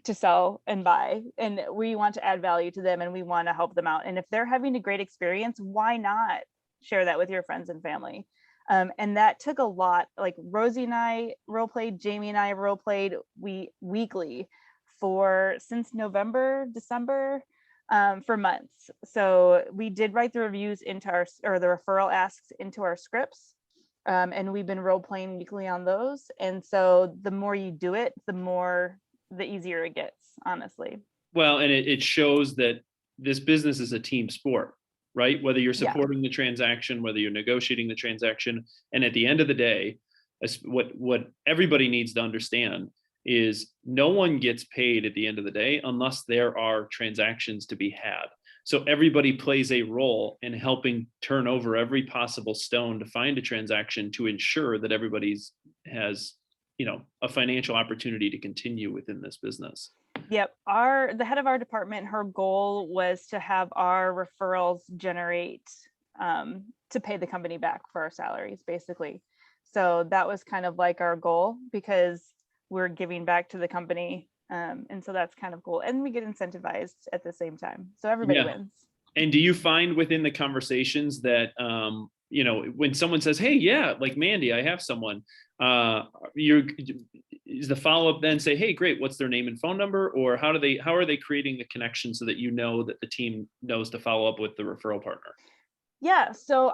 to sell and buy, and we want to add value to them and we want to help them out. And if they're having a great experience, why not share that with your friends and family? And that took a lot. Like Rosie and I role played, Jamie and I role played weekly since November, December, for months. So we did write the reviews the referral asks into our scripts. And we've been role playing weekly on those. And so the more you do it, the easier it gets, honestly. Well, and it shows that this business is a team sport, right? Whether you're supporting the transaction, whether you're negotiating the transaction. And at the end of the day, what everybody needs to understand is no one gets paid at the end of the day unless there are transactions to be had. So everybody plays a role in helping turn over every possible stone to find a transaction to ensure that everybody's has a financial opportunity to continue within this business. Yep. The head of our department, her goal was to have our referrals generate to pay the company back for our salaries, basically. So that was kind of like our goal, because we're giving back to the company. And so that's kind of cool. And we get incentivized at the same time. So everybody wins. And do you find within the conversations that, when someone says, hey, yeah, like Mandy, I have someone, is the follow-up then say, hey, great, what's their name and phone number? Or how are they creating the connection so that that the team knows to follow up with the referral partner? Yeah, so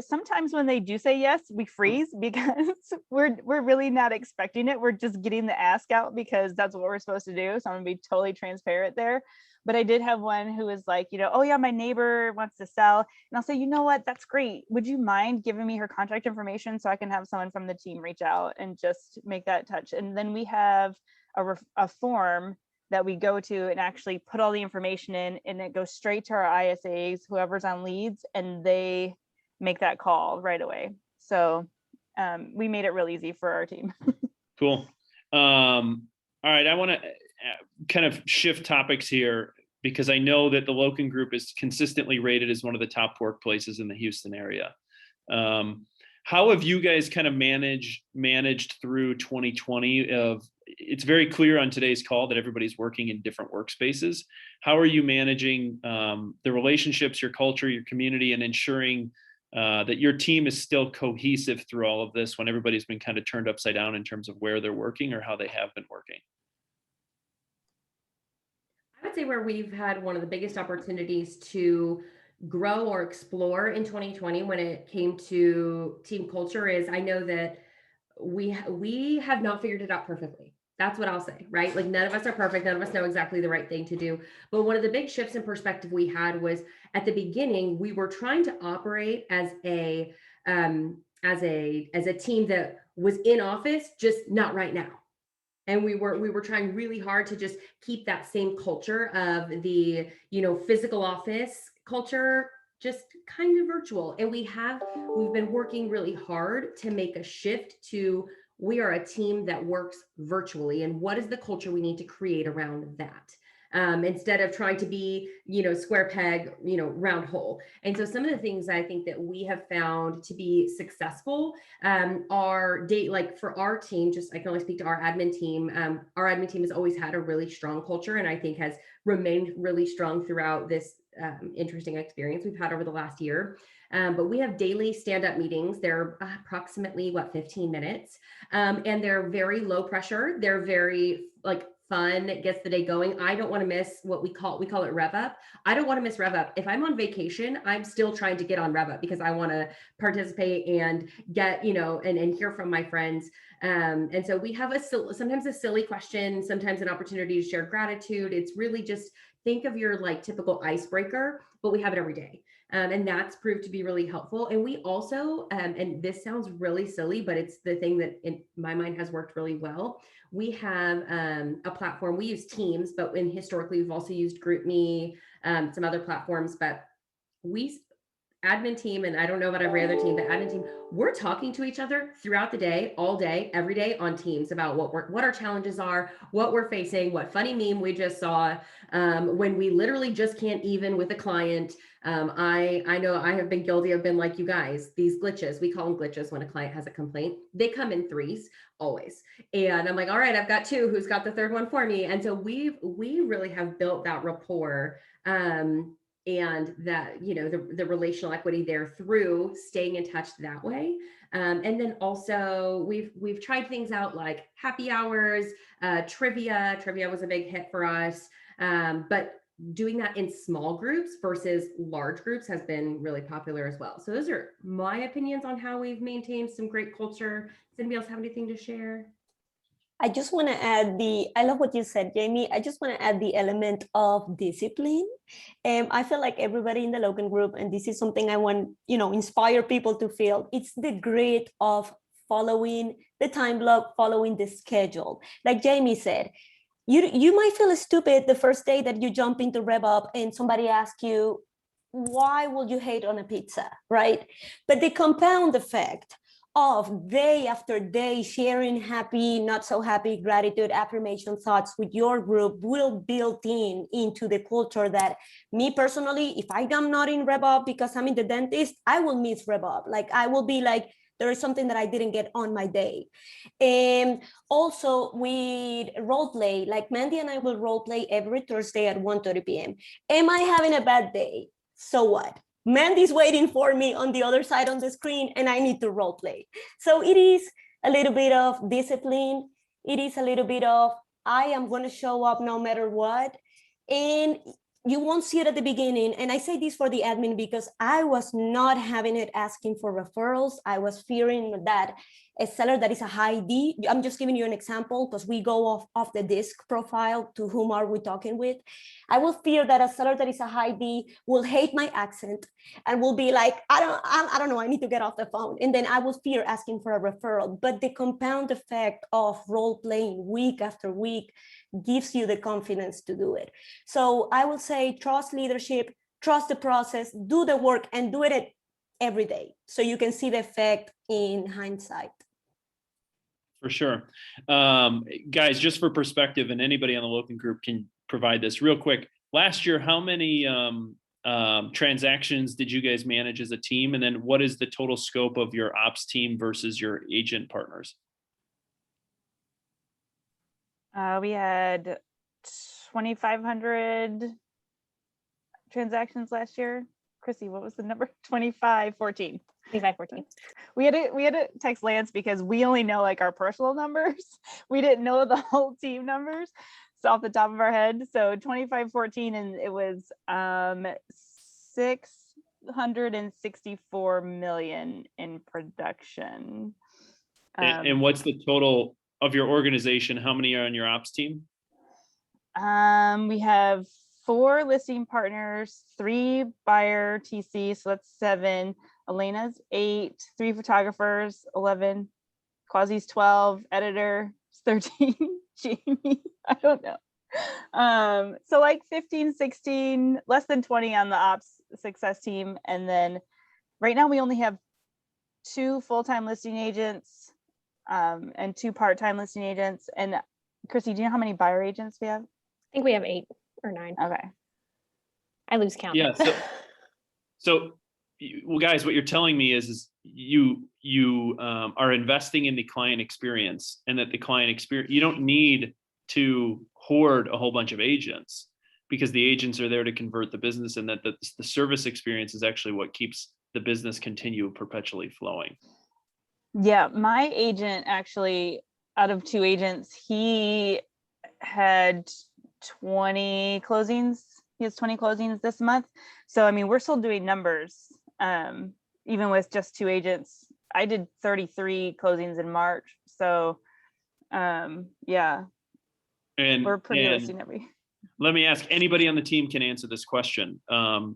sometimes when they do say yes, we freeze because we're really not expecting it. We're just getting the ask out because that's what we're supposed to do. So I'm gonna be totally transparent there. But I did have one who was like, oh yeah, my neighbor wants to sell. And I'll say, you know what, that's great. Would you mind giving me her contact information so I can have someone from the team reach out and just make that touch? And then we have a form that we go to and actually put all the information in, and it goes straight to our ISAs, whoever's on leads, and they make that call right away. So we made it real easy for our team. Cool. All right, I want to kind of shift topics here because I know that the Loken Group is consistently rated as one of the top workplaces in the Houston area. How have you guys kind of managed through 2020? It's very clear on today's call that everybody's working in different workspaces. How are you managing the relationships, your culture, your community, and ensuring that your team is still cohesive through all of this when everybody's been kind of turned upside down in terms of where they're working or how they have been working? I would say where we've had one of the biggest opportunities to grow or explore in 2020 when it came to team culture is I know that we have not figured it out perfectly. That's what I'll say, right? Like none of us are perfect. None of us know exactly the right thing to do. But one of the big shifts in perspective we had was at the beginning, we were trying to operate as a team that was in office, just not right now. And we were trying really hard to just keep that same culture of the, physical office culture, just kind of virtual. And we've been working really hard to make a shift to, we are a team that works virtually. And what is the culture we need to create around that? Instead of trying to be, square peg, round hole. And so some of the things I think that we have found to be successful are for our team, just I can only speak to our admin team. Our admin team has always had a really strong culture and I think has remained really strong throughout this interesting experience we've had over the last year. But we have daily stand-up meetings. They're approximately 15 minutes. And they're very low pressure. They're very fun. It gets the day going. I don't want to miss what we call it Rev Up. I don't want to miss Rev Up. If I'm on vacation, I'm still trying to get on Rev Up because I want to participate and get, and hear from my friends. And so we have sometimes a silly question, sometimes an opportunity to share gratitude. It's really just think of your typical icebreaker, but we have it every day. And that's proved to be really helpful. And we also, and this sounds really silly, but it's the thing that in my mind has worked really well. We have a platform, we use Teams, but historically we've also used GroupMe, some other platforms, but admin team, and I don't know about every other team, but admin team, we're talking to each other throughout the day, all day, every day on Teams about what our challenges are, what we're facing, what funny meme we just saw, when we literally just can't even with a client. I know I have been guilty of been like you guys, these glitches, we call them glitches when a client has a complaint, they come in threes always. And I'm like, all right, I've got two, who's got the third one for me? And so we really have built that rapport, and that, the relational equity there through staying in touch that way. And then also we've tried things out like happy hours, trivia was a big hit for us. But doing that in small groups versus large groups has been really popular as well. So those are my opinions on how we've maintained some great culture. Does anybody else have anything to share? I just want to add I love what you said, Jamie. I just want to add the element of discipline. I feel like everybody in the Loken Group, and this is something I want, inspire people to feel, it's the grit of following the time block, following the schedule. Like Jamie said, you might feel stupid the first day that you jump into Rev Up and somebody asks you, why would you hate on a pizza, right? But the compound effect of day after day sharing happy, not so happy, gratitude, affirmation thoughts with your group will build into the culture that me personally, if I'm not in Rev Up because I'm in the dentist, I will miss Rev Up. Like I will be like, there is something that I didn't get on my day. And also with Roleplay, like Mandy and I will Roleplay every Thursday at 1:30 p.m. Am I having a bad day? So what? Mandy's waiting for me on the other side on the screen and I need to role play. So it is a little bit of discipline. It is a little bit of, I am going to show up no matter what. And you won't see it at the beginning. And I say this for the admin because I was not having it asking for referrals. I was fearing that a seller that is a high D, I'm just giving you an example because we go off the disc profile to whom are we talking with. I will fear that a seller that is a high D will hate my accent and will be like, I don't know, I need to get off the phone. And then I will fear asking for a referral. But the compound effect of role playing week after week gives you the confidence to do it. So I will say, trust leadership, trust the process, do the work and do it every day. So you can see the effect in hindsight. For sure. Guys, just for perspective, and anybody on the Loken Group can provide this real quick. Last year, how many transactions did you guys manage as a team? And then what is the total scope of your ops team versus your agent partners? We had 2,500 transactions last year. Chrissy, what was the number? 2514. 2514. We had to text Lance because we only know like our personal numbers. We didn't know the whole team numbers. So off the top of our head. So 2514, and it was 664 million in production. And what's the total of your organization? How many are on your ops team? We have 4 listing partners, 3 buyer TC, so that's 7. Elena's 8, 3 photographers, 11. Quasi's 12, editor 13. Jamie, I don't know. So like 15, 16, less than 20 on the ops success team. And then right now we only have 2 full-time listing agents and 2 part-time listing agents. And Chrissy, do you know how many buyer agents we have? I think we have 8 or 9. Okay. I lose count. Yeah. So well, guys, what you're telling me is you are investing in the client experience, and that the client experience, you don't need to hoard a whole bunch of agents, because the agents are there to convert the business, and that the service experience is actually what keeps the business continue perpetually flowing. Yeah, my agent actually, out of 2 agents, he had 20 closings. He has 20 closings this month. So, I mean, we're still doing numbers, even with just 2 agents. I did 33 closings in March. So, yeah, And we're pretty listing every. Let me ask, anybody on the team can answer this question.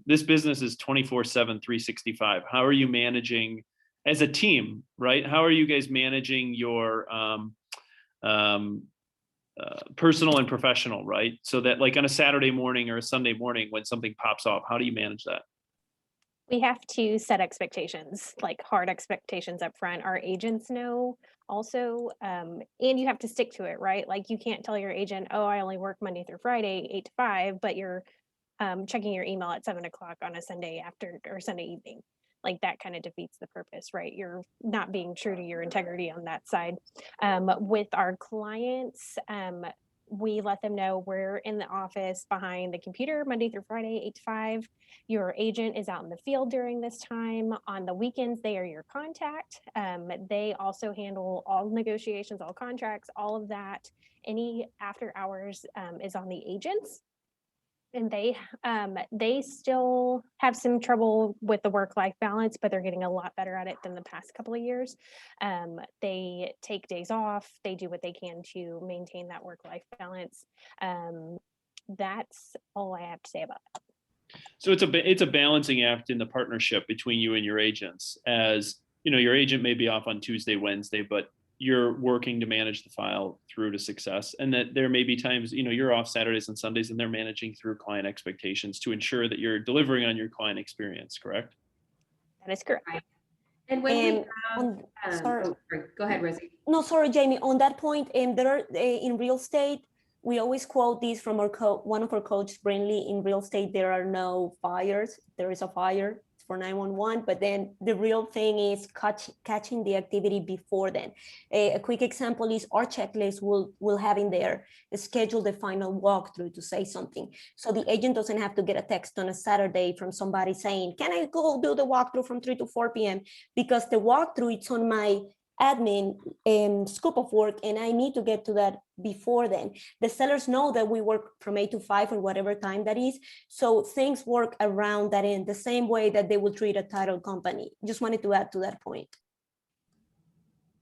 This business is 24/7, 365. How are you managing as a team, right? How are you guys managing your personal and professional, right? So that like on a Saturday morning or a Sunday morning when something pops off, how do you manage that? We have to set expectations, like hard expectations up front. Our agents know also, and you have to stick to it, right? Like you can't tell your agent, oh, I only work Monday through Friday, 8 to 5, but you're checking your email at 7 o'clock on a Sunday after or Sunday evening. Like that kind of defeats the purpose, right? You're not being true to your integrity on that side. With our clients, we let them know we're in the office behind the computer Monday through Friday, 8 to 5. Your agent is out in the field during this time. On the weekends, they are your contact. They also handle all negotiations, all contracts, all of that. Any after hours is on the agents. And they still have some trouble with the work-life balance, but they're getting a lot better at it than the past couple of years. They take days off. They do what they can to maintain that work-life balance. That's all I have to say about that. So it's a balancing act in the partnership between you and your agents. As you know, your agent may be off on Tuesday, Wednesday, but you're working to manage the file through to success. And that there may be times, you know, you're off Saturdays and Sundays and they're managing through client expectations to ensure that you're delivering on your client experience, correct? That is correct. Right. And when we have, sorry. Go ahead, Rosie. No, sorry, Jamie. On that point, there are in real estate, we always quote this from our one of our coaches, Brindley. In real estate, there are no fires. There is a fire for 911, but then the real thing is catching the activity before then. A quick example is our checklist will have in there schedule the final walkthrough to say something. So the agent doesn't have to get a text on a Saturday from somebody saying, can I go do the walkthrough from 3 to 4 p.m. because the walkthrough it's on my admin scope of work and I need to get to that before then. The sellers know that we work from 8 to 5 or whatever time that is. So things work around that in the same way that they would treat a title company. Just wanted to add to that point.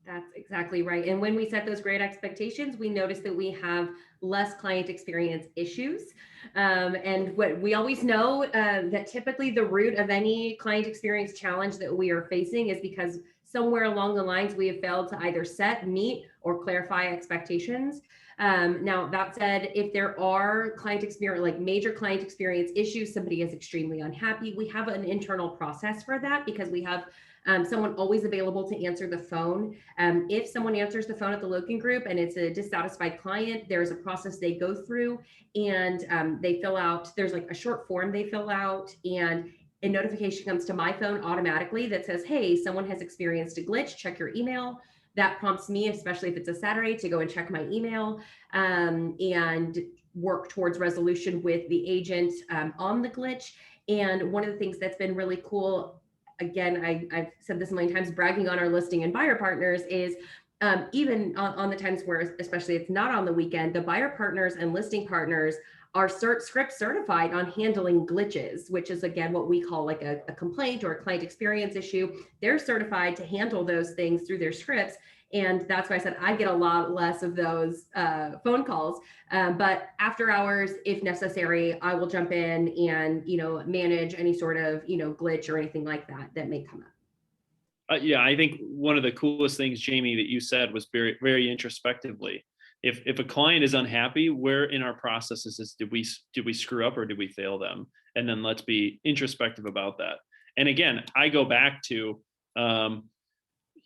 That's exactly right. And when we set those great expectations, we notice that we have less client experience issues. And what we always know that typically the root of any client experience challenge that we are facing is because somewhere along the lines, we have failed to either set, meet, or clarify expectations. Now, that said, if there are client experience, like major client experience issues, somebody is extremely unhappy, we have an internal process for that because we have someone always available to answer the phone. If someone answers the phone at the Loken Group and it's a dissatisfied client, there's a process they go through and they fill out, there's like a short form they fill out and a notification comes to my phone automatically that says, hey, someone has experienced a glitch, check your email. That prompts me, especially if it's a Saturday, to go and check my email and work towards resolution with the agent on the glitch. And one of the things that's been really cool, again, I've said this a million times, bragging on our listing and buyer partners is even on the times where, especially it's not on the weekend, the buyer partners and listing partners are script certified on handling glitches, which is again what we call like a complaint or a client experience issue. They're certified to handle those things through their scripts. And that's why I said I get a lot less of those phone calls. But after hours, if necessary, I will jump in and manage any sort of glitch or anything like that may come up. Yeah, I think one of the coolest things, Jamie, that you said was very, very introspectively. If a client is unhappy, where in our processes is did we screw up or did we fail them? And then let's be introspective about that. And again, I go back to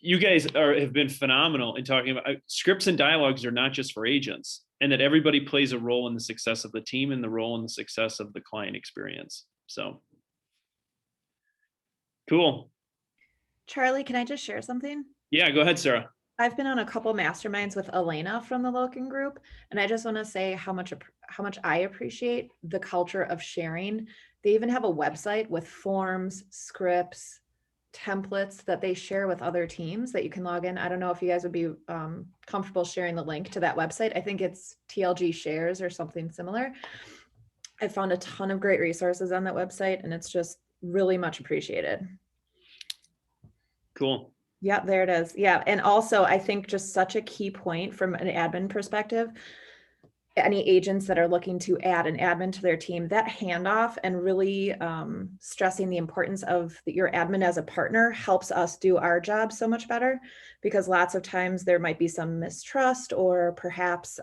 you guys have been phenomenal in talking about scripts and dialogues are not just for agents, and that everybody plays a role in the success of the team and the role in the success of the client experience. So cool. Charlie, can I just share something? Yeah, go ahead, Sarah. I've been on a couple masterminds with Elena from the Loken Group, and I just want to say how much I appreciate the culture of sharing. They even have a website with forms, scripts, templates that they share with other teams that you can log in. I don't know if you guys would be comfortable sharing the link to that website. I think it's TLG Shares or something similar. I found a ton of great resources on that website, and it's just really much appreciated. Cool. Yeah, there it is. Yeah. And also, I think just such a key point from an admin perspective, any agents that are looking to add an admin to their team, that handoff and really stressing the importance of your admin as a partner helps us do our job so much better, because lots of times there might be some mistrust, or perhaps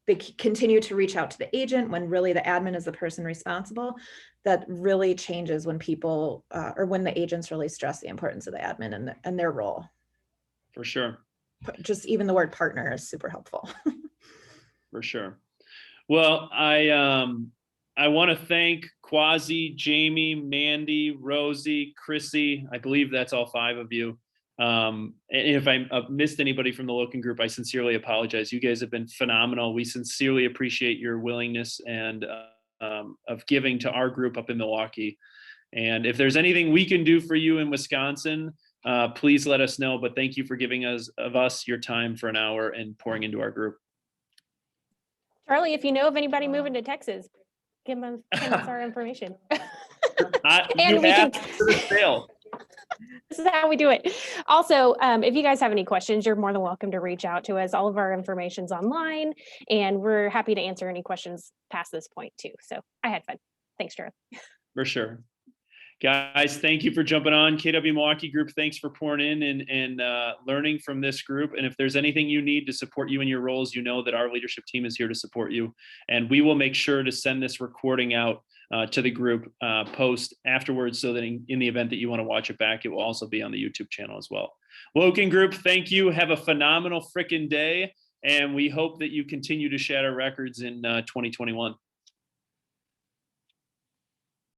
they continue to reach out to the agent when really the admin is the person responsible. That really changes when people or when the agents really stress the importance of the admin and their role. For sure. Just even the word partner is super helpful. For sure. Well, I want to thank Quasi, Jamie, Mandy, Rosie, Chrissy. I believe that's all 5 of you. And if I missed anybody from the Loken Group, I sincerely apologize. You guys have been phenomenal. We sincerely appreciate your willingness and of giving to our group up in Milwaukee. And if there's anything we can do for you in Wisconsin, please let us know. But thank you for giving us your time for an hour and pouring into our group. Charlie, if you know of anybody moving to Texas, give us our information. And we can for the sale. This is how we do it. Also, if you guys have any questions, you're more than welcome to reach out to us. All of our information's online, and we're happy to answer any questions past this point too. So I had fun. Thanks, Charlie. For sure. Guys, thank you for jumping on. KW Milwaukee Group, thanks for pouring in and learning from this group. And if there's anything you need to support you in your roles, you know that our leadership team is here to support you. And we will make sure to send this recording out to the group post afterwards, so that in the event that you want to watch it back, it will also be on the YouTube channel as well. Loken Group, thank you. Have a phenomenal frickin' day. And we hope that you continue to shatter records in 2021.